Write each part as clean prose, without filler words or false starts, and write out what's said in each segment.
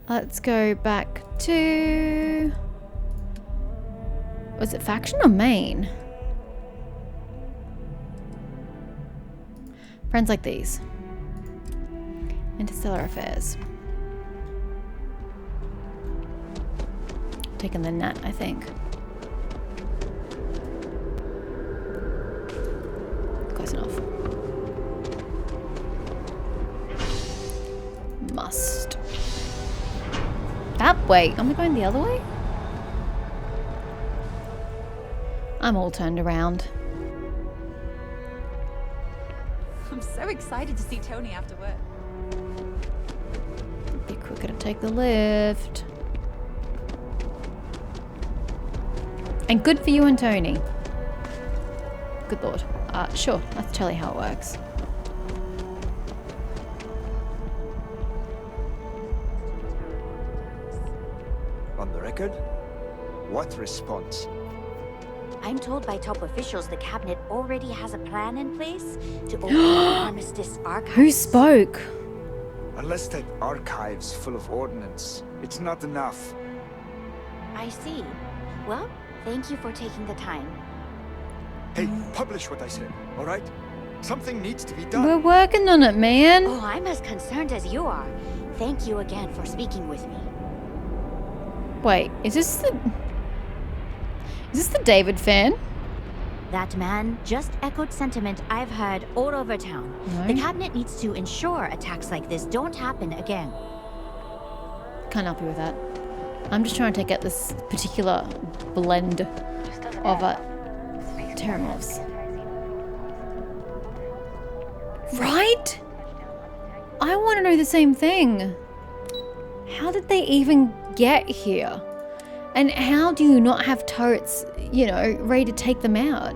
Let's go back to... Was it faction or main? Friends like these. Interstellar affairs. Taking the net, I think. Close enough. Must. That way. Am I going the other way? I'm all turned around. I'm so excited to see Tony after work. Be quicker to take the lift. And good for you and Tony. Good lord. Sure, let's tell you how it works. On the record? What response? I'm told by top officials the cabinet already has a plan in place to open the Armistice archive. Who spoke? Unless that archive's full of ordnance, it's not enough. I see. Well, thank you for taking the time. Hey, publish what I said, alright? Something needs to be done. We're working on it, man. Oh, I'm as concerned as you are. Thank you again for speaking with me. Wait, is this the David fan? That man just echoed sentiment I've heard all over town. No. The cabinet needs to ensure attacks like this don't happen again. Can't help you with that. I'm just trying to get this particular blend of terramorphs. Right? I want to know the same thing. How did they even get here? And how do you not have turrets, you know, ready to take them out?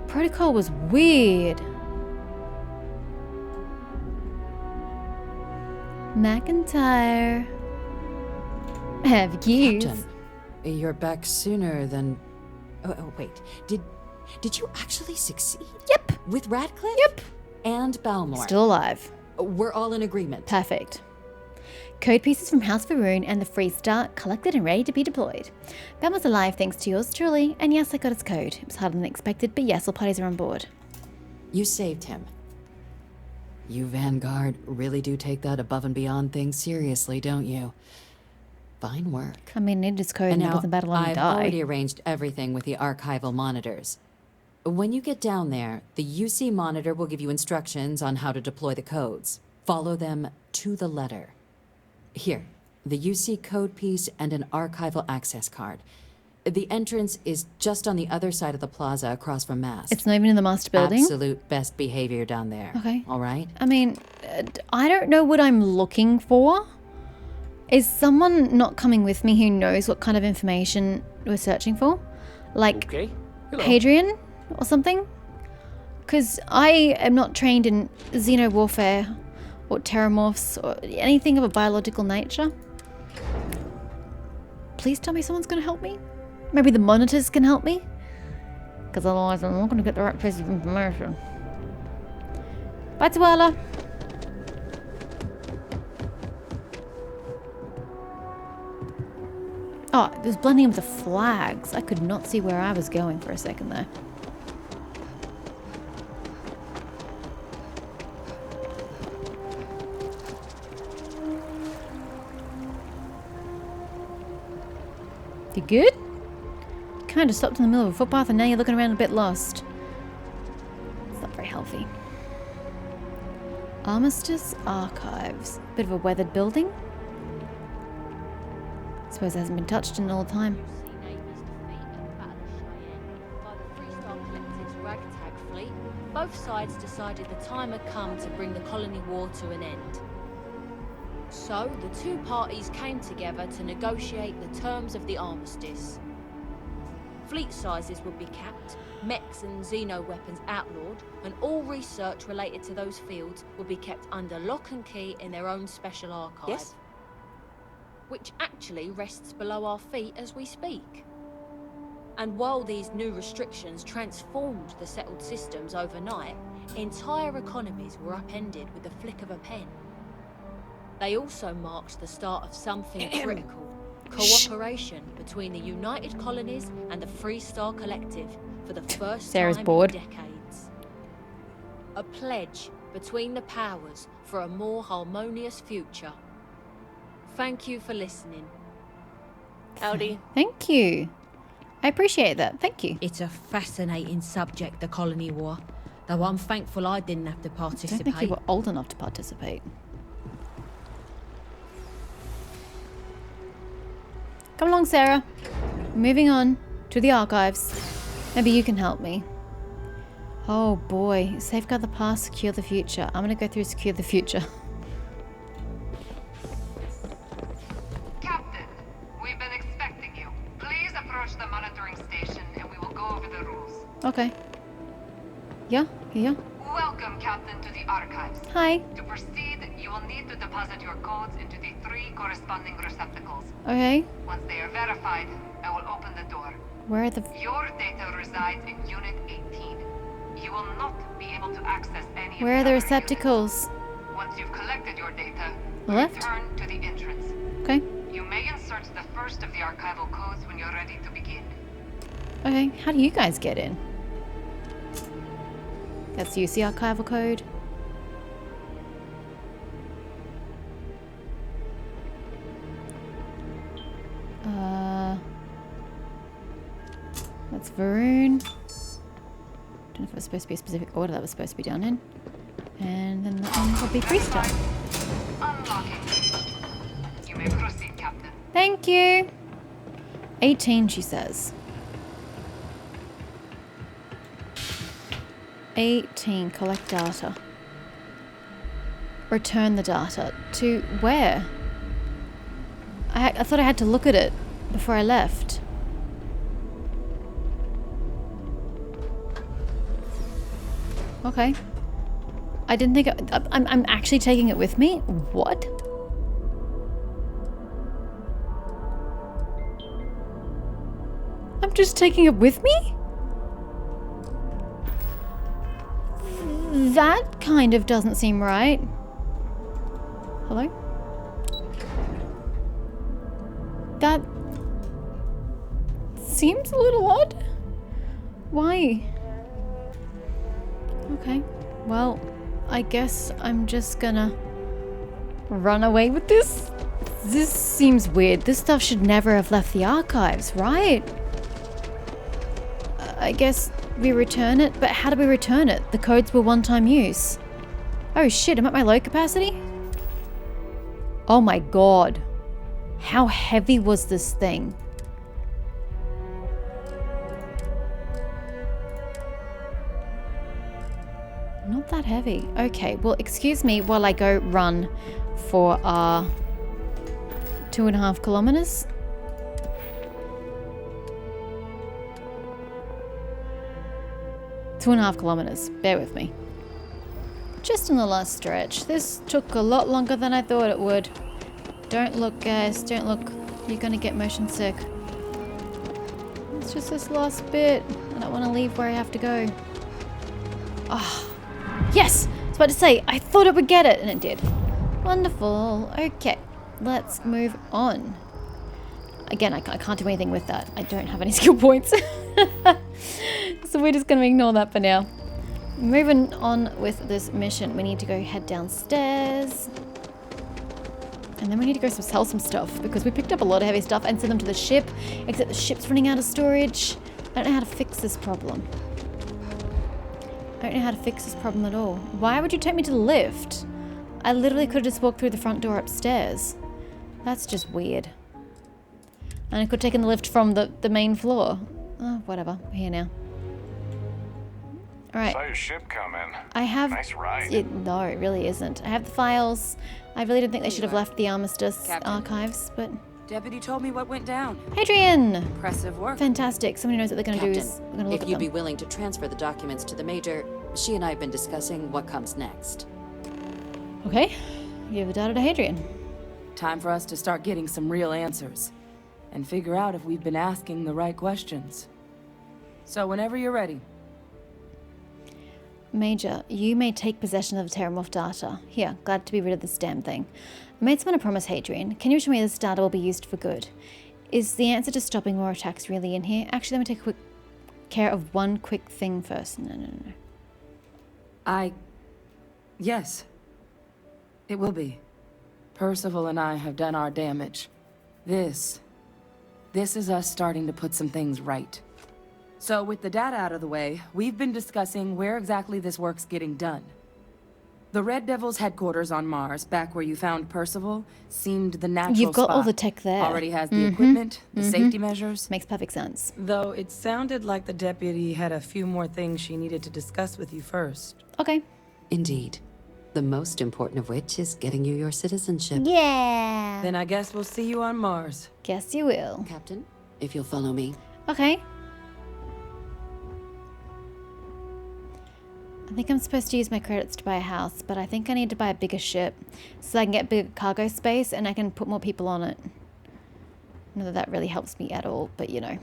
Protocol was weird. McIntyre. Have keys. Captain, you're back sooner than... Oh, wait. Did you actually succeed? Yep. With Radcliffe? Yep. And Balmore? Still alive. We're all in agreement. Perfect. Code pieces from House Faroon and the Freestar collected and ready to be deployed. Ben was alive thanks to yours truly, and yes, I got its code. It was harder than expected, but yes, all parties are on board. You saved him. You Vanguard really do take that above and beyond thing seriously, don't you? Fine work. I mean, it needed its code and it now, wasn't about to let him I've die. already arranged everything with the archival monitors. When you get down there, the UC monitor will give you instructions on how to deploy the codes. Follow them to the letter. Here, the UC code piece and an archival access card. The entrance is just on the other side of the plaza across from Mass. It's not even in the master building? Absolute best behavior down there. Okay. All right? I mean, I don't know what I'm looking for. Is someone not coming with me who knows what kind of information we're searching for? Like, Okay. Hello. Hadrian or something? Because I am not trained in xeno warfare or terramorphs or anything of a biological nature. Please tell me someone's going to help me? Maybe the monitors can help me? Because otherwise I'm not going to get the right piece of information. Bye, Tuala. Oh, it was blending with the flags. I could not see where I was going for a second there. You good? Kind of stopped in the middle of a footpath and now you're looking around a bit lost. It's not very healthy. Armistice Archives. Bit of a weathered building. Suppose it hasn't been touched in all the time. Both sides decided the time had come to bring the colony war to an end. So, the two parties came together to negotiate the terms of the armistice. Fleet sizes would be capped, mechs and xeno weapons outlawed, and all research related to those fields would be kept under lock and key in their own special archive. Yes? Which actually rests below our feet as we speak. And while these new restrictions transformed the settled systems overnight, entire economies were upended with the flick of a pen. They also marked the start of something critical. Cooperation between the United Colonies and the Free Star Collective for the first Sarah's time bored. in decades. A pledge between the powers for a more harmonious future. Thank you for listening. Howdy. Thank you. I appreciate that. Thank you. It's a fascinating subject, the Colony War. Though I'm thankful I didn't have to I don't participate. think you were old enough to participate. Come along, Sarah. Moving on to the archives. Maybe you can help me. Oh boy. Safeguard the past, secure the future. I'm gonna go through secure the future. Captain, we've been expecting you. Please approach the monitoring station and we will go over the rules. Okay. Yeah, yeah. Welcome, Captain, to the archives. Hi. To proceed, you will need to deposit your codes into the 3 corresponding receptacles. Okay. Once they are verified, I will open the door. Where are the... Your data resides in Unit 18. You will not be able to access any Where are of the other receptacles? units. Once you've collected your data, Left? return to the entrance. Okay. You may insert the first of the archival codes when you're ready to begin. Okay. How do you guys get in? That's UC archival code. That's Varun. Don't know if it was supposed to be a specific order that was supposed to be done in. And then that one will be freestyle. Unlocking. You may proceed, Captain. Thank you. 18, she says. 18, collect data. Return the data. To where? I thought I had to look at it before I left. Okay. I didn't think... I'm actually taking it with me? What? I'm just taking it with me? That kind of doesn't seem right. Hello? That seems a little odd. Why? Okay. Well, I guess I'm just gonna run away with this. This seems weird. This stuff should never have left the archives, right? I guess we return it, but how do we return it? The codes were one-time use. Oh shit, I'm at my low capacity? Oh my god. How heavy was this thing? Not that heavy. Okay, well, excuse me while I go run for 2.5 kilometers. Two and a half kilometers. Bear with me. Just in the last stretch. This took a lot longer than I thought it would. Don't look, guys. Don't look. You're gonna get motion sick. It's just this last bit. I don't want to leave where I have to go. Ah. Yes! I was about to say, I thought it would get it, and it did. Wonderful. Okay. Let's move on. Again, I can't do anything with that. I don't have any skill points. So we're just going to ignore that for now. Moving on with this mission. We need to go head downstairs. And then we need to go sell some stuff. Because we picked up a lot of heavy stuff and send them to the ship. Except the ship's running out of storage. I don't know how to fix this problem. I don't know how to fix this problem at all. Why would you take me to the lift? I literally could have just walked through the front door upstairs. That's just weird. And I could have taken the lift from the main floor. Oh, whatever. We're here now. Alright. Saw your ship come in. I have... Nice ride. No, it really isn't. I have the files. I really don't think they should have left the Armistice Captain. archives, but... Deputy told me what went down. Hadrian! Impressive work. Fantastic. Somebody knows what they're going to do Captain, is... We're going to look if at you'd them. be willing to transfer the documents to the Major, she and I have been discussing what comes next. Okay. Give the data to Hadrian. Time for us to start getting some real answers. And figure out if we've been asking the right questions. So whenever you're ready. Major, you may take possession of the Terramorph data. Here, glad to be rid of this damn thing. I made someone a promise, Hadrian. Can you assure me this data will be used for good? Is the answer to stopping more attacks really in here? Actually, let me take care of one quick thing first. No. Yes. It will be. Percival and I have done our damage. This is us starting to put some things right. So with the data out of the way, we've been discussing where exactly this work's getting done. The Red Devil's headquarters on Mars, back where you found Percival, seemed the natural You've got spot. all the tech there. Already has the equipment, the safety measures. Makes perfect sense. Though it sounded like the deputy had a few more things she needed to discuss with you first. Okay. Indeed. The most important of which is getting you your citizenship. Yeah. Then I guess we'll see you on Mars. Guess you will. Captain, if you'll follow me. Okay. I think I'm supposed to use my credits to buy a house, but I think I need to buy a bigger ship so I can get big cargo space and I can put more people on it. Not that that really helps me at all, but you know.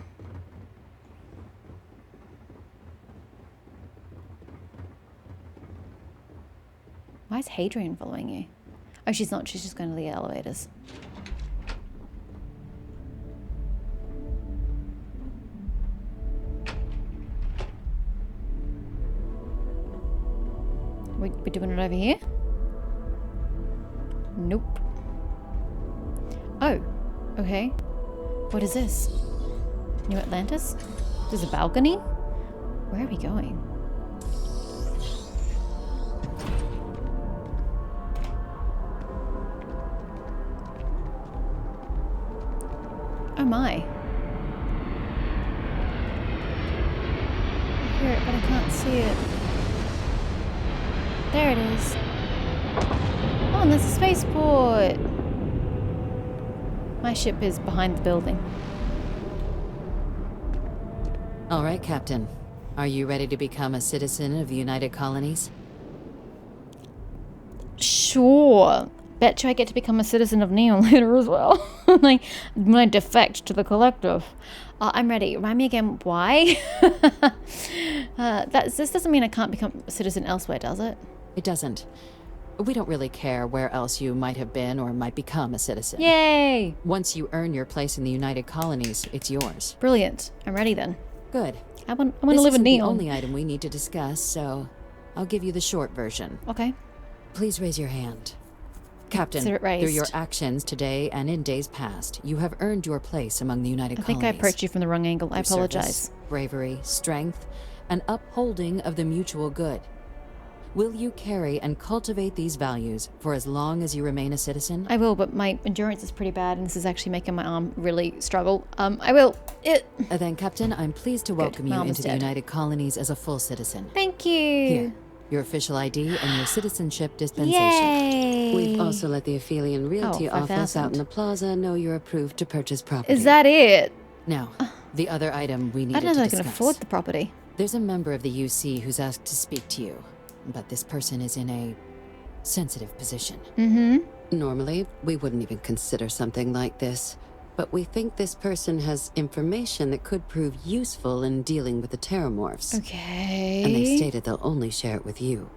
Why is Hadrian following you? Oh, she's not. She's just going to the elevators. We're doing it over here? Nope. Oh, okay. What is this? New Atlantis? There's a balcony? Where are we going? Oh my. I hear it, but I can't see it. There it is. Oh, and there's a spaceport. My ship is behind the building. All right, Captain. Are you ready to become a citizen of the United Colonies? Sure. Bet you I get to become a citizen of Neon later as well. Like, when I defect to the collective. I'm ready. Remind me again why? This doesn't mean I can't become a citizen elsewhere, does it? It doesn't. We don't really care where else you might have been or might become a citizen. Yay! Once you earn your place in the United Colonies, it's yours. Brilliant. I'm ready then. Good. I want to live in This isn't the Neon. only item we need to discuss, so I'll give you the short version. Okay. Please raise your hand. Captain, Consider it raised. through your actions today and in days past, you have earned your place among the United I Colonies. think I approached you from the wrong angle. I Through apologize. service, bravery, strength, and upholding of the mutual good. Will you carry and cultivate these values for as long as you remain a citizen? I will, but my endurance is pretty bad, and this is actually making my arm really struggle. I will. Then, Captain, I'm pleased to welcome My you arm is into the dead. United Colonies as a full citizen. Thank you. Here, your official ID and your citizenship dispensation. Yay! We've also let the Aphelion Realty office 5,000. out in the plaza know you're approved to purchase property. Is that it? Now, the other item we I needed don't know to if I can discuss. afford the property. There's a member of the UC who's asked to speak to you, but this person is in a sensitive position. Mm-hmm. Normally, we wouldn't even consider something like this, but we think this person has information that could prove useful in dealing with the Terramorphs. Okay. And they stated they'll only share it with you.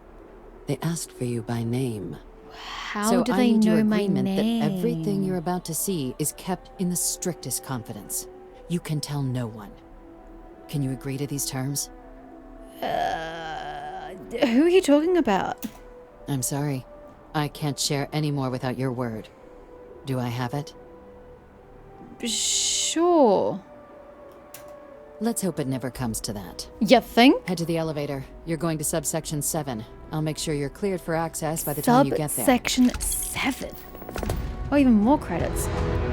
They asked for you by name. How So do I they need your know my agreement name? that everything you're about to see is kept in the strictest confidence. You can tell no one. Can you agree to these terms? Who are you talking about? I'm sorry. I can't share any more without your word. Do I have it? Sure. Let's hope it never comes to that. You think? Head to the elevator. You're going to subsection 7. I'll make sure you're cleared for access by the time you get there. Subsection 7. Oh, even more credits.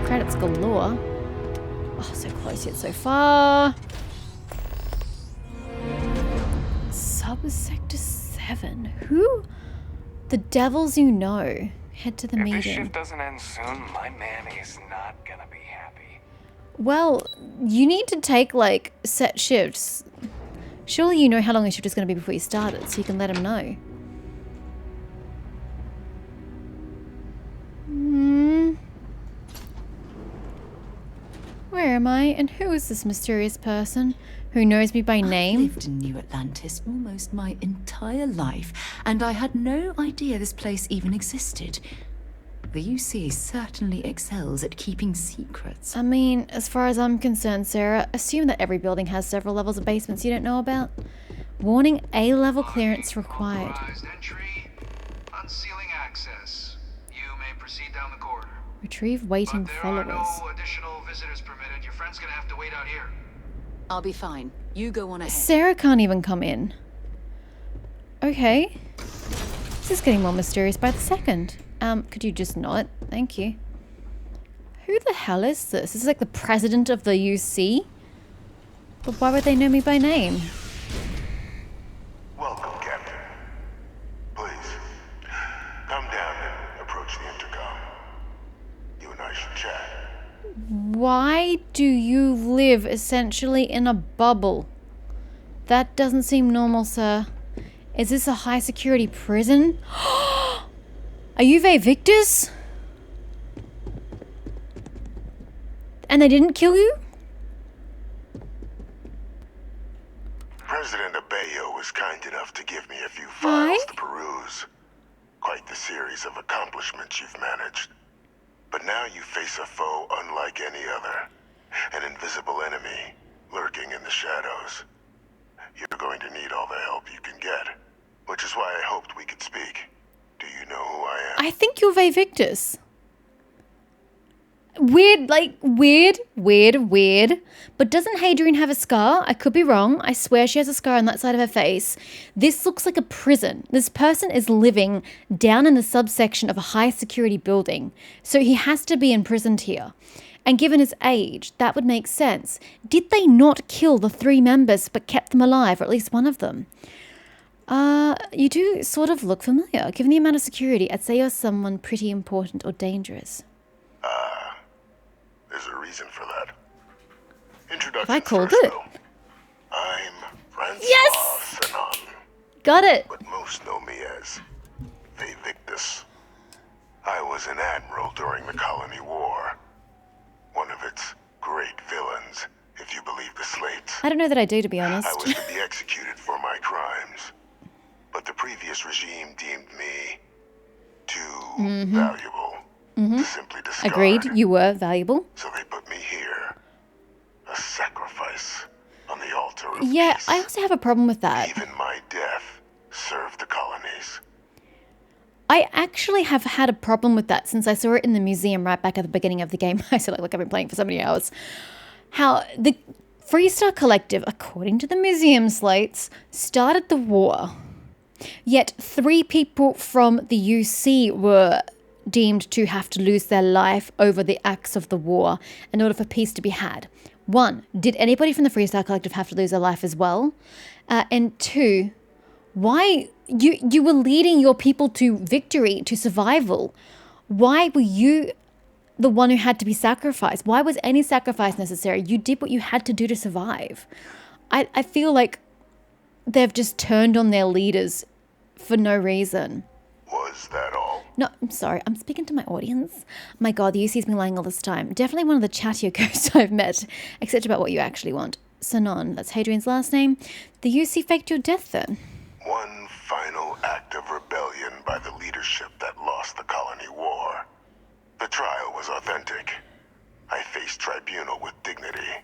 Credits galore. Oh, so close yet so far. Subsector 7. Who? The devils you know. Head to the If this meeting. shift doesn't end soon, my man is not gonna be happy. Well, you need to take, like, set shifts. Surely you know how long a shift is going to be before you start it, so you can let him know. Where am I? And who is this mysterious person? who knows me by I've name. lived in New Atlantis almost my entire life, and I had no idea this place even existed. The UC certainly excels at keeping secrets. I mean, as far as I'm concerned, Sarah, assume that every building has several levels of basements you don't know about. Warning, A-level clearance required. Authorized entry, unsealing access. You may proceed down the corridor. Retrieve waiting But there followers. are no additional visitors permitted. Your friend's gonna have to wait out here. I'll be fine. You go on ahead. Sarah can't even come in. Okay. This is getting more mysterious by the second. Could you just not? Thank you. Who the hell is this? This is like the president of the UC? But why would they know me by name? Welcome, Captain. Please, come down and approach the intercom. You and I should chat. Why do you live essentially in a bubble? That doesn't seem normal, sir. Is this a high security prison? Are you Victus? And they didn't kill you? President Abeyo was kind enough to give me a few Hi. files to peruse. Quite the series of accomplishments you've managed. But now you face a foe unlike any other. An invisible enemy lurking in the shadows. You're going to need all the help you can get. Which is why I hoped we could speak. Do you know who I am? I think you're Victus. Weird. But doesn't Hadrian have a scar? I could be wrong. I swear she has a scar on that side of her face. This looks like a prison. This person is living down in the subsection of a high security building. So he has to be imprisoned here. And given his age, that would make sense. Did they not kill the 3 members but kept them alive, or at least one of them? You do sort of look familiar. Given the amount of security, I'd say you're someone pretty important or dangerous. There's a reason for that. Introduction Have I called first, it? though. I'm Francois Yes! Sanon, Got it. but most know me as Victus. I was an admiral during the Colony War. One of its great villains, if you believe the slates. I don't know that I do, to be honest. I was to be executed for my crimes. But the previous regime deemed me too valuable to simply discard. Agreed, you were valuable. So they put me here. A sacrifice on the altar of Yeah, peace. I also have a problem with that. Even my death served the colonies. I actually have had a problem with that since I saw it in the museum right back at the beginning of the game. I said like I've been playing for so many hours. How the Freestar Collective, according to the museum slates, started the war. Yet 3 people from the UC were deemed to have to lose their life over the acts of the war in order for peace to be had. 1, did anybody from the Freestar Collective have to lose their life as well? And 2, why you were leading your people to victory, to survival? Why were you the one who had to be sacrificed? Why was any sacrifice necessary? You did what you had to do to survive. I feel like they've just turned on their leaders for no reason. Was that all? No, I'm sorry. I'm speaking to my audience. My God, the UC's been lying all this time. Definitely one of the chattier ghosts I've met, except about what you actually want. Sanon, that's Hadrian's last name. The UC faked your death then. One final act of rebellion by the leadership that lost the colony war. The trial was authentic. I faced tribunal with dignity.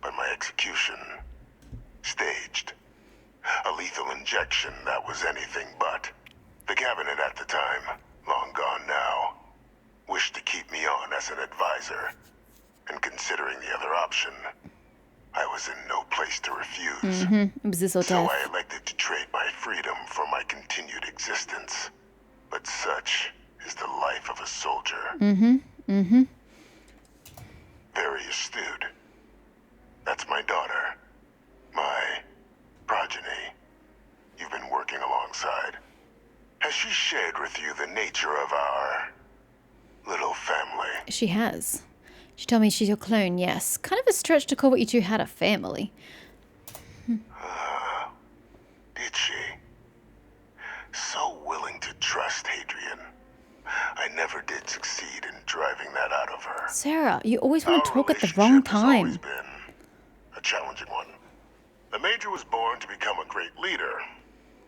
But my execution, staged. A lethal injection that was anything but. The cabinet at the time, long gone now, wished to keep me on as an advisor. And considering the other option, I was in no place to refuse. It was this or So death. I elected to trade my freedom for my continued existence. But such is the life of a soldier. Very astute. That's my daughter. My progeny. You've been working alongside. Has she shared with you the nature of our little family? She has. She told me she's your clone, yes. Kind of a stretch to call what you two had a family. Did she? So willing to trust Hadrian. I never did succeed in driving that out of her. Sarah, you always want to Our talk at the wrong relationship has always time. been a challenging one. The Major was born to become a great leader,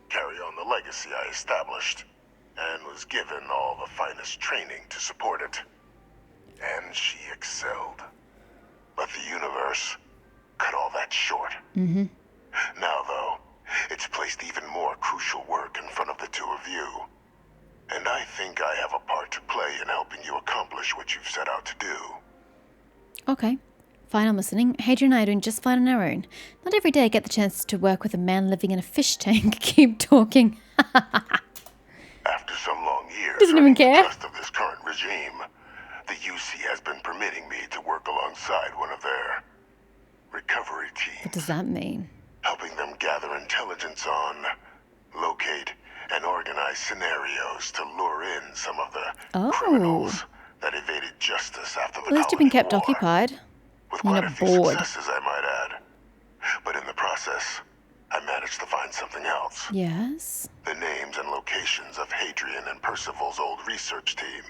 carry on the legacy I established, and was given all the finest training to support it. And she excelled. But the universe cut all that short. Mm-hmm. Now, though, it's placed even more crucial work in front of the two of you. And I think I have a part to play in helping you accomplish what you've set out to do. Okay. Fine, I'm listening. Hadrian and I are doing just fine on our own. Not every day I get the chance to work with a man living in a fish tank. Keep talking. After some long years, doesn't even care. The trust of this current regime, the UC has been permitting me to work alongside one of their recovery teams. What does that mean? Helping them gather intelligence on, locate, and organize scenarios to lure in some of the criminals that evaded justice after the At least you've been kept occupied. With You're quite a not few bored. successes, I might add. But in the process, I managed to find something else. Yes? The names and locations of Hadrian and Percival's old research team.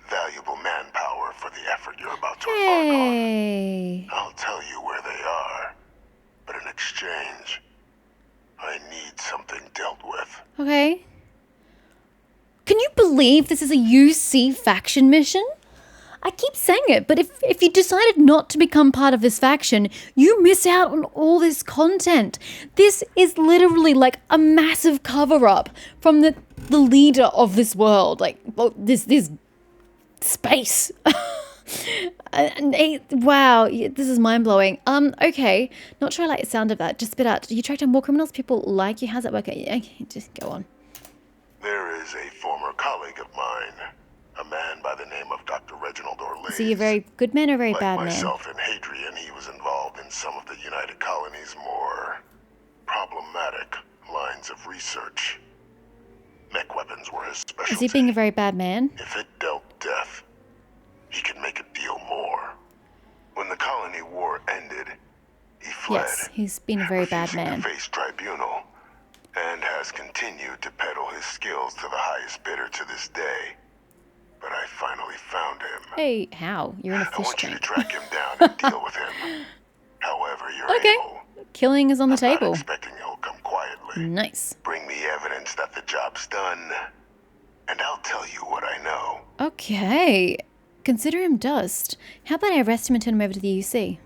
Valuable manpower for the effort you're about to embark on. I'll tell you where they are. But in exchange, I need something dealt with. Okay. Can you believe this is a UC faction mission? I keep saying it, but if you decided not to become part of this faction, you miss out on all this content. This is literally like a massive cover-up from the leader of this world. Like, this space. Wow, this is mind-blowing. Okay. Not sure I like the sound of that. Just spit out. You track down more criminals? People like you? How's that work? Okay, just go on. There is a former colleague of mine, a man by the name of Dr. Reginald Orlais. So you're a very good man or a very like bad man? myself and Hadrian, he was involved in some of the United Colony's more problematic lines of research. Mech weapons were his specialty. Is he being a very bad man? If it dealt death, he could make a deal more. When the colony war ended, he fled. Yes, he's been a very bad man. To face tribunal, and has continued to peddle his skills to the highest bidder to this day. But I finally found him. Hey, how? You're in a fish I want tank. you to track him down and deal with him. However you're able. Killing is on the I'm table. not expecting he'll come quietly. Nice. Bring me evidence that the job's done, and I'll tell you what I know. Okay. Consider him dust. How about I arrest him and turn him over to the UC?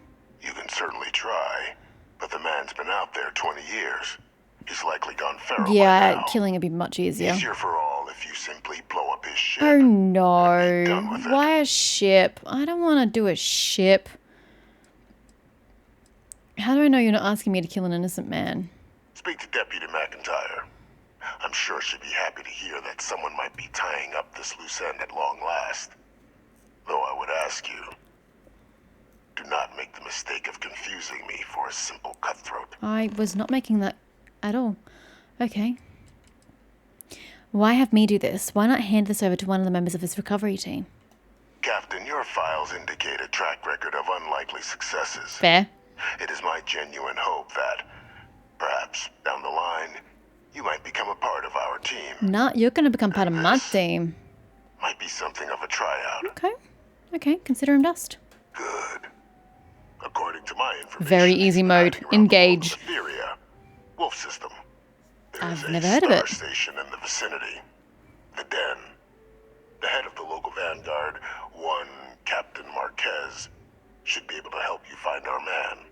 You can certainly try, but the man's been out there 20 years. He's likely gone feral Yeah, by now. killing would be much easier. Easier for all if you simply blow up his ship. Oh no. Why a ship? I don't want to do a ship. How do I know you're not asking me to kill an innocent man? Speak to Deputy McIntyre. I'm sure she'd be happy to hear that someone might be tying up this loose end at long last. Though I would ask you, do not make the mistake of confusing me for a simple cutthroat. I was not making that at all. Okay. Why have me do this? Why not hand this over to one of the members of his recovery team? Captain, your files indicate a track record of unlikely successes. Fair. It is my genuine hope that, perhaps down the line, you might become a part of our team. Nah, you're going to become part of my team. Might be something of a tryout. Okay. Okay, consider him dust. Good. According to my information, Very easy mode. Engage. Etheria, Wolf System. I've never heard of it. Station in the vicinity. The Den. The head of the local vanguard, one Captain Marquez, should be able to help you find our man.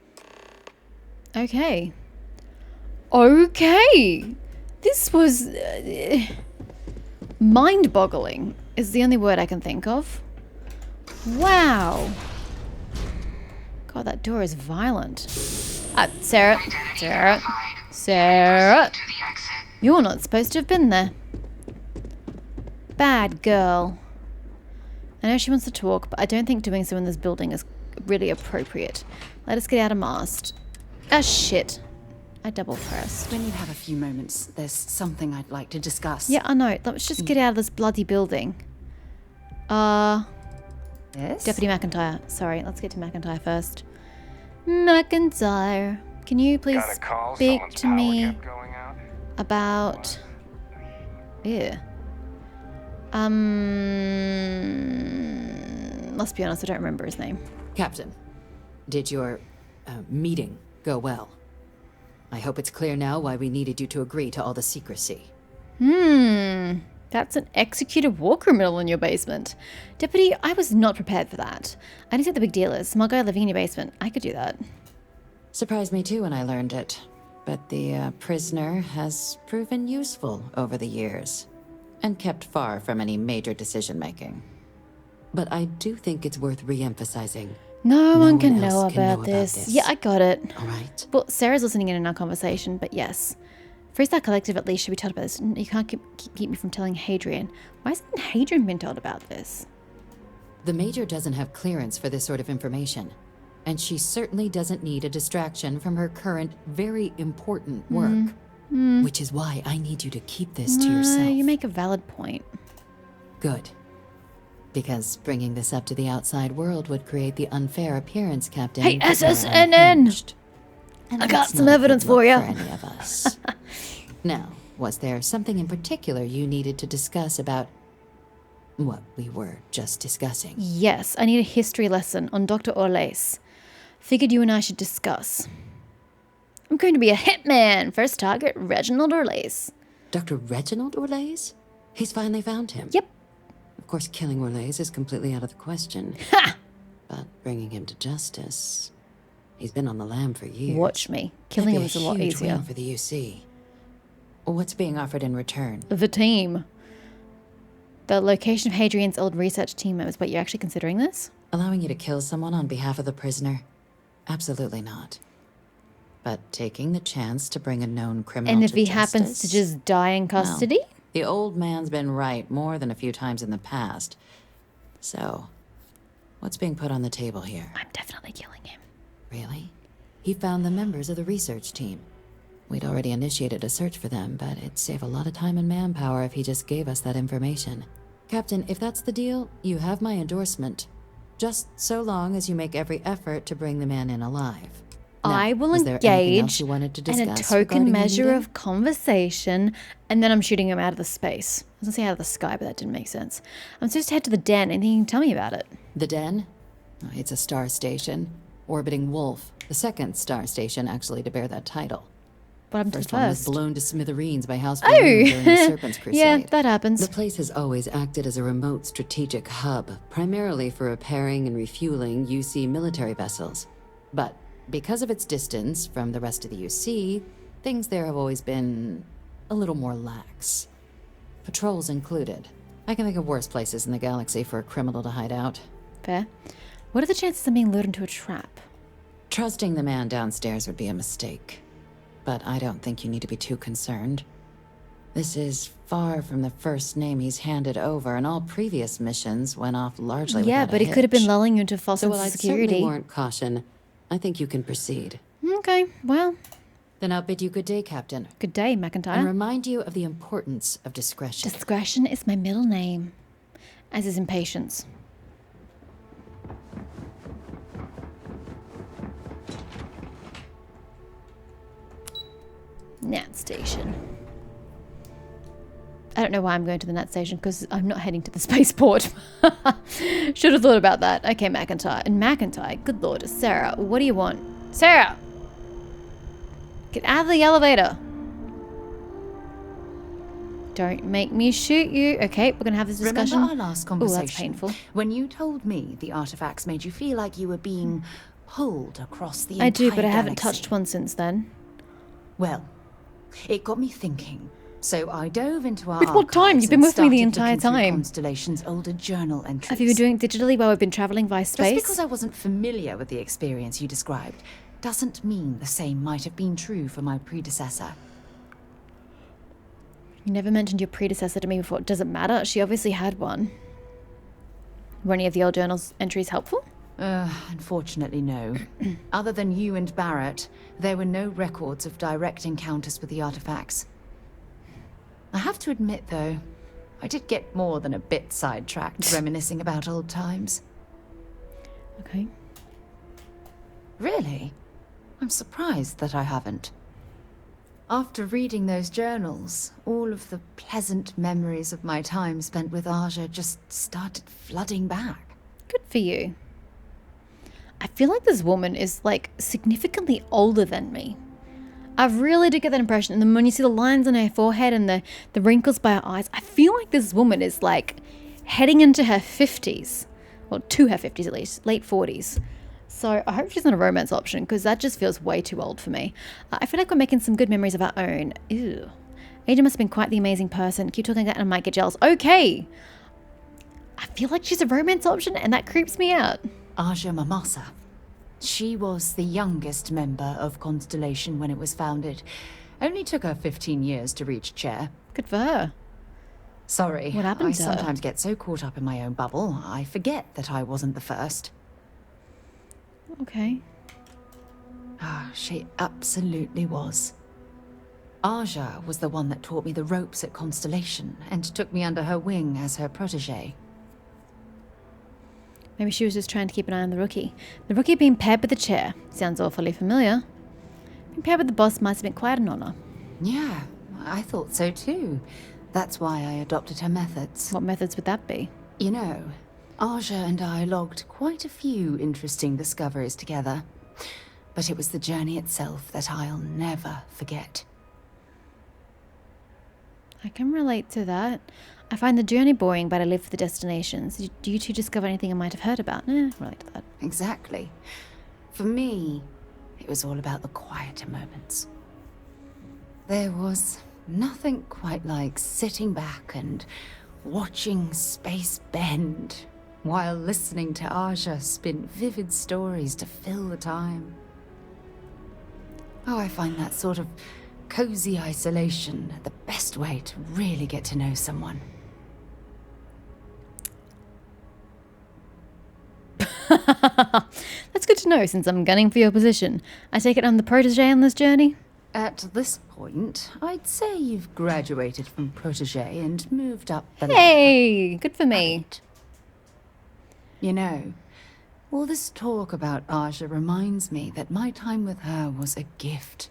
Okay. Okay. This was mind-boggling is the only word I can think of. Wow. God, that door is violent. Sarah. You're not supposed to have been there. Bad girl. I know she wants to talk, but I don't think doing so in this building is really appropriate. Let us get out of mast. Ah, shit. I double pressed. When you have a few moments, there's something I'd like to discuss. Yeah, I know. Let's just get out of this bloody building. Yes? Deputy McIntyre. Sorry, let's get to McIntyre first. McIntyre, can you please speak to me about... Yeah. Let's be honest, I don't remember his name. Captain, did your meeting go well? I hope it's clear now why we needed you to agree to all the secrecy. That's an executed war criminal in your basement. Deputy, I was not prepared for that. I didn't see what the big deal is. Small guy living in your basement. I could do that. Surprised me too when I learned it. But the prisoner has proven useful over the years, and kept far from any major decision-making. But I do think it's worth re-emphasizing. No one can else know can about this. Yeah, I got it. All right. Well, Sarah's listening in our conversation, but yes. Freestar Collective at least should be told about this. You can't keep me from telling Hadrian. Why hasn't Hadrian been told about this? The Major doesn't have clearance for this sort of information. And she certainly doesn't need a distraction from her current, very important work. Which is why I need you to keep this to yourself. You make a valid point. Good. Because bringing this up to the outside world would create the unfair appearance, Captain. Hey, that we're SSNN! unhinged. And I got that's some not a evidence good look for you. any of us. Now, was there something in particular you needed to discuss about what we were just discussing? Yes, I need a history lesson on Dr. Orlace. Figured you and I should discuss. I'm going to be a hitman. First target, Reginald Orlace. Dr. Reginald Orlace? He's finally found him. Yep. Of course, killing Orlace is completely out of the question. Ha! But bringing him to justice... He's been on the lam for years. Watch me. Killing him is a lot huge easier. win for the UC. What's being offered in return? The team. The location of Hadrian's old research team members. But you're actually considering this? Allowing you to kill someone on behalf of the prisoner? Absolutely not. But taking the chance to bring a known criminal And if to he justice? happens to just die in custody? Well, the old man's been right more than a few times in the past. So, what's being put on the table here? I'm definitely killing him. Really? He found the members of the research team. We'd already initiated a search for them, but it'd save a lot of time and manpower if he just gave us that information. Captain, if that's the deal, you have my endorsement. Just so long as you make every effort to bring the man in alive. Now, I will was there anything else engage you wanted to in a discuss token regarding the measure meeting? of conversation, and then I'm shooting him out of the space. I was gonna say out of the sky, but that didn't make sense. I'm supposed to head to the den. Anything you can tell me about it? The Den? Oh, it's a star station. Orbiting Wolf, the second star station actually to bear that title. What happened First to one the was first? blown to smithereens by House Oh! Balloon during the Serpent's Crusade. Yeah, that happens. The place has always acted as a remote strategic hub, primarily for repairing and refueling UC military vessels. But because of its distance from the rest of the UC, things there have always been a little more lax. Patrols included. I can think of worse places in the galaxy for a criminal to hide out. Fair. What are the chances of being lured into a trap? Trusting the man downstairs would be a mistake. But I don't think you need to be too concerned. This is far from the first name he's handed over, and all previous missions went off largely Yeah, without a but it could have been hitch. lulling you into false So sense while of I'd certainly security. warrant caution, I think you can proceed. Okay, well, Then I'll bid you good day, Captain. good day, And McIntyre. remind you of the importance of discretion. Discretion is my middle name, as is impatience. Nat station. I don't know why I'm going to the Nat station, because I'm not heading to the spaceport. Should have thought about that. Okay, McIntyre. And McIntyre, good lord. Sarah, what do you want? Sarah! Get out of the elevator. Don't make me shoot you. Okay, we're gonna have this discussion. Remember our last conversation? Oh, that's painful. When you told me the artifacts made you feel like you were being pulled across the I do, entire but I haven't galaxy. touched one since then. Well, it got me thinking. So I dove into our With what time? archives You've been and with me the started entire looking through time. Constellation's older journal entries. Have you been doing it digitally while we've been traveling via space? Just because I wasn't familiar with the experience you described doesn't mean the same might have been true for my predecessor. You never mentioned your predecessor to me before. Does it matter? She obviously had one. Were any of the old journal's entries helpful? Unfortunately, no. Other than you and Barrett, there were no records of direct encounters with the artifacts. I have to admit, though, I did get more than a bit sidetracked reminiscing about old times. Okay. Really? I'm surprised that I haven't. After reading those journals, all of the pleasant memories of my time spent with Aja just started flooding back. Good for you. I feel like this woman is, like, significantly older than me. I really did get that impression. And then when you see the lines on her forehead and the wrinkles by her eyes, I feel like this woman is like heading into her 50s. Well, to her 50s at least, late 40s. So I hope she's not a romance option because that just feels way too old for me. I feel like we're making some good memories of our own. Ew. Ada must have been quite the amazing person. Keep talking like that and I might get jealous. Okay. I feel like she's a romance option and that creeps me out. Aja Mamasa. She was the youngest member of Constellation when it was founded. Only took her 15 years to reach chair. Good for her. Sorry, What happened to her? I sometimes get so caught up in my own bubble, I forget that I wasn't the first. Okay. She absolutely was. Aja was the one that taught me the ropes at Constellation and took me under her wing as her protege. Maybe she was just trying to keep an eye on the rookie. The rookie being paired with the chair. Sounds awfully familiar. Being paired with the boss must have been quite an honor. Yeah, I thought so too. That's why I adopted her methods. What methods would that be? You know, Aja and I logged quite a few interesting discoveries together. But it was the journey itself that I'll never forget. I can relate to that. I find the journey boring, but I live for the destinations. Do you two discover anything I might have heard about? Relate to that. Exactly. For me, it was all about the quieter moments. There was nothing quite like sitting back and watching space bend while listening to Aja spin vivid stories to fill the time. Oh, I find that sort of cozy isolation the best way to really get to know someone. That's good to know since I'm gunning for your position. I take it I'm the protege on this journey? At this point, I'd say you've graduated from protege and moved up the Hey, ladder. good for me. Right. You know, all this talk about Aja reminds me that my time with her was a gift.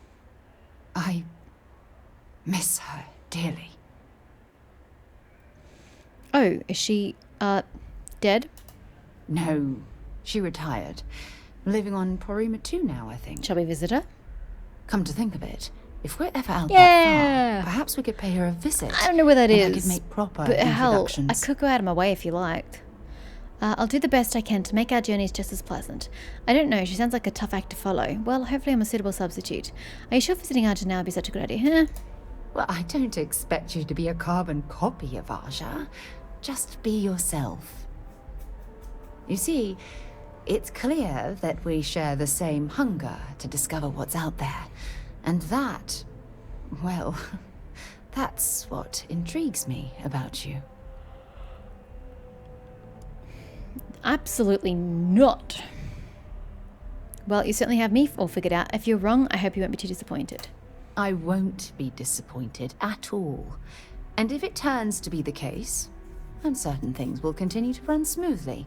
I miss her dearly. Oh, is she, dead? No, she retired. Living on Porima 2 now, I think. Shall we visit her? Come to think of it, if we're ever out Yeah. that far, perhaps we could pay her a visit. I don't know where that and is. I could make proper But hell, introductions. I could go out of my way if you liked. I'll do the best I can to make our journeys just as pleasant. I don't know, she sounds like a tough act to follow. Well, hopefully I'm a suitable substitute. Are you sure visiting Aja now would be such a good idea, huh? Well, I don't expect you to be a carbon copy of Aja. Just be yourself. You see, it's clear that we share the same hunger to discover what's out there. And that, well, that's what intrigues me about you. Absolutely not. Well, you certainly have me all figured out. If you're wrong, I hope you won't be too disappointed. I won't be disappointed at all. And if it turns to be the case, then certain things will continue to run smoothly.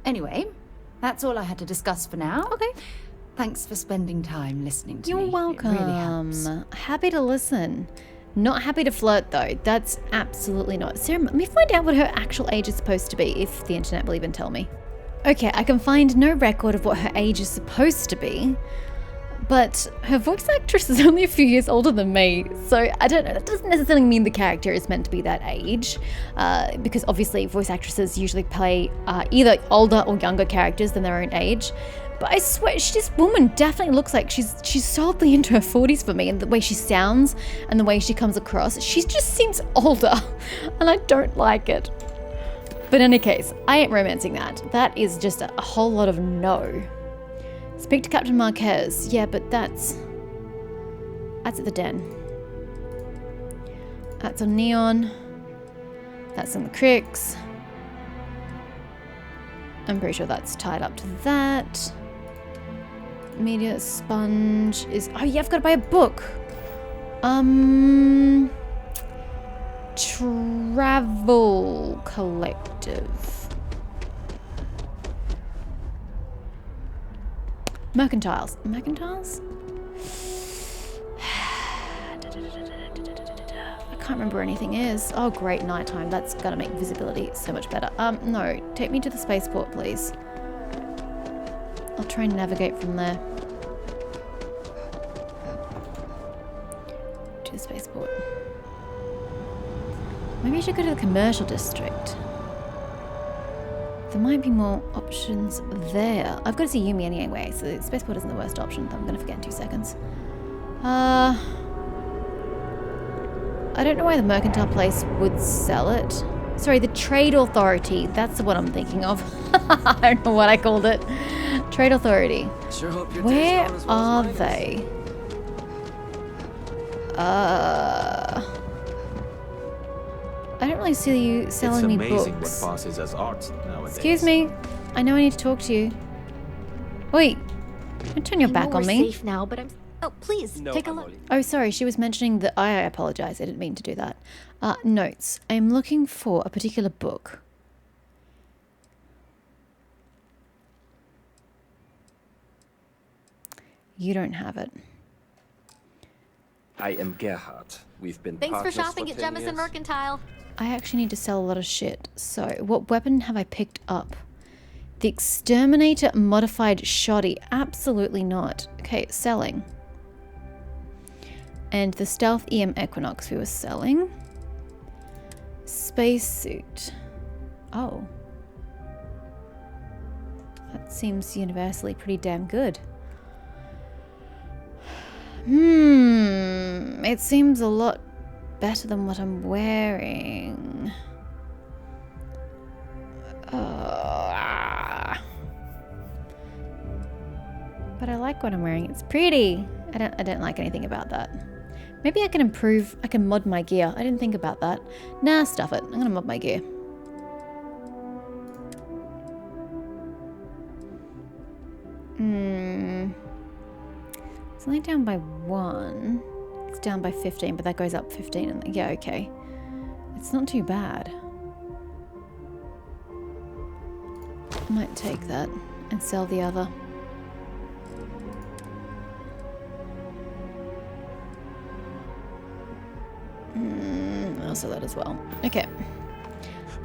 Anyway, that's all I had to discuss for now. Okay. Thanks for spending time listening to me. You're welcome. It really helps. Happy to listen. Not happy to flirt, though. That's absolutely not. Sarah, let me find out what her actual age is supposed to be, if the internet will even tell me. Okay, I can find no record of what her age is supposed to be, but her voice actress is only a few years older than me, so I don't know. That doesn't necessarily mean the character is meant to be that age, because obviously voice actresses usually play either older or younger characters than their own age. But I swear, this woman definitely looks like she's solidly into her 40s for me, and the way she sounds and the way she comes across, she just seems older, and I don't like it. But in any case, I ain't romancing that. That is just a whole lot of no. Speak to Captain Marquez. Yeah, but that's at the den. That's on Neon. That's on the Cricks. I'm pretty sure that's tied up to that. Media Sponge is... Oh yeah, I've got to buy a book. Travel Collective. Mercantiles. Mercantiles? I can't remember where anything is. Oh great, nighttime. That's gonna make visibility so much better. No. Take me to the spaceport, please. I'll try and navigate from there. the spaceport. Maybe I should go to the commercial district. There might be more options there. I've got to see Yumi anyway, so the spaceport isn't the worst option. I'm going to forget in 2 seconds. I don't know why the mercantile place would sell it. Sorry, the Trade Authority. That's what I'm thinking of. I don't know what I called it. Trade Authority. Sure hope your Where are they? I don't really see you selling me books. It's amazing what passes as art nowadays. Excuse me. I know I need to talk to you. Wait. Don't turn your back on me. Safe now, but I'm. Oh, please take a look. Oh, sorry. She was mentioning that. I apologize. I didn't mean to do that. Notes. I'm looking for a particular book. You don't have it. I am Gerhard. We've been Thanks for partners shopping at 10 Jemison years. Mercantile. I actually need to sell a lot of shit. So, what weapon have I picked up? The Exterminator Modified Shoddy. Absolutely not. Okay, selling. And the Stealth EM Equinox we were selling. Spacesuit. Oh. That seems universally pretty damn good. It seems a lot better than what I'm wearing. But I like what I'm wearing. It's pretty. I don't like anything about that. Maybe I can improve. I can mod my gear. I didn't think about that. Nah, stuff it. I'm gonna mod my gear. It's only down by 1. It's down by 15, but that goes up 15. And yeah, okay. It's not too bad. I might take that and sell the other. I'll sell that as well. Okay.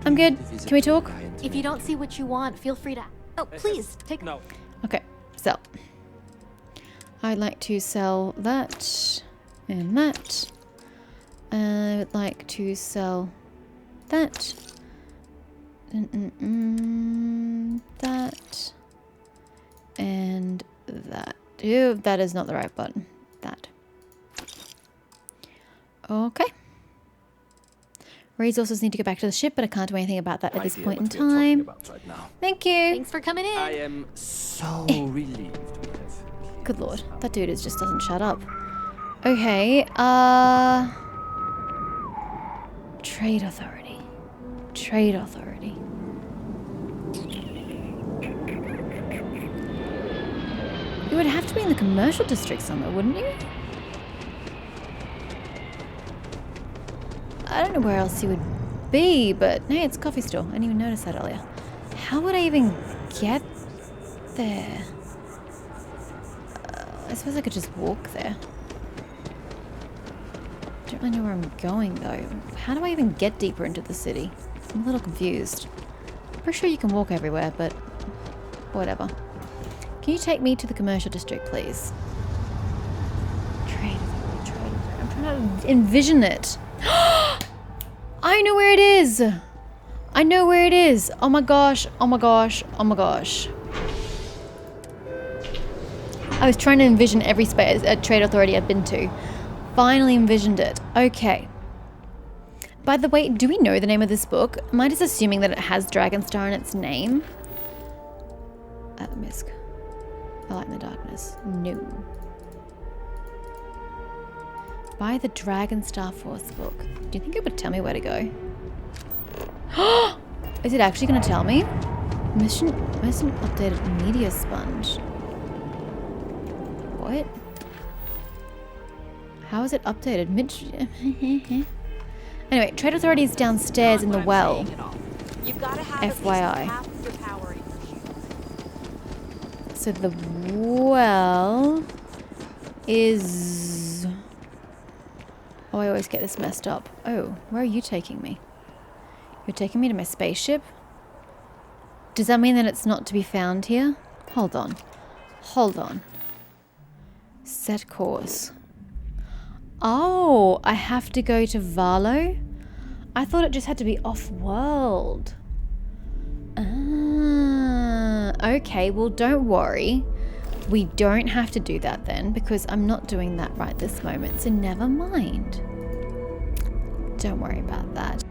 I'm good. Can we talk? If you don't see what you want, feel free to. Oh, please take. No. Okay, sell. I'd like to sell that and that. I would like to sell that. That. And that. Ew, that is not the right button. That. Okay. Resources need to go back to the ship, but I can't do anything about that at this point in time. Right now. Thank you. Thanks for coming in. I am so relieved we have. Good lord, that dude just doesn't shut up. Okay, Trade Authority. Trade Authority. You would have to be in the commercial district somewhere, wouldn't you? I don't know where else you would be, but hey, it's a coffee store. I didn't even notice that earlier. How would I even get there? I suppose I could just walk there. I don't really know where I'm going though. How do I even get deeper into the city? I'm a little confused. I'm pretty sure you can walk everywhere, but whatever. Can you take me to the commercial district, please? Trade. I'm trying to envision it. I know where it is. I know where it is. Oh my gosh. Oh my gosh. Oh my gosh. I was trying to envision every trade authority I've been to. Finally envisioned it. Okay. By the way, do we know the name of this book? Am I just assuming that it has Dragonstar in its name? Misk. A Light in the Darkness. No. Buy the Dragonstar Force book. Do you think it would tell me where to go? Is it actually going to tell me? Mission updated media sponge. What? How is it updated? Anyway, Trade Authority is downstairs in the well. FYI. So the well is... Oh, I always get this messed up. Oh, where are you taking me? You're taking me to my spaceship? Does that mean that it's not to be found here? Hold on. Hold on. Set course. Oh, I have to go to Valo? I thought it just had to be off-world. Ah, okay, well, don't worry. We don't have to do that then, because I'm not doing that right this moment, so never mind. Don't worry about that.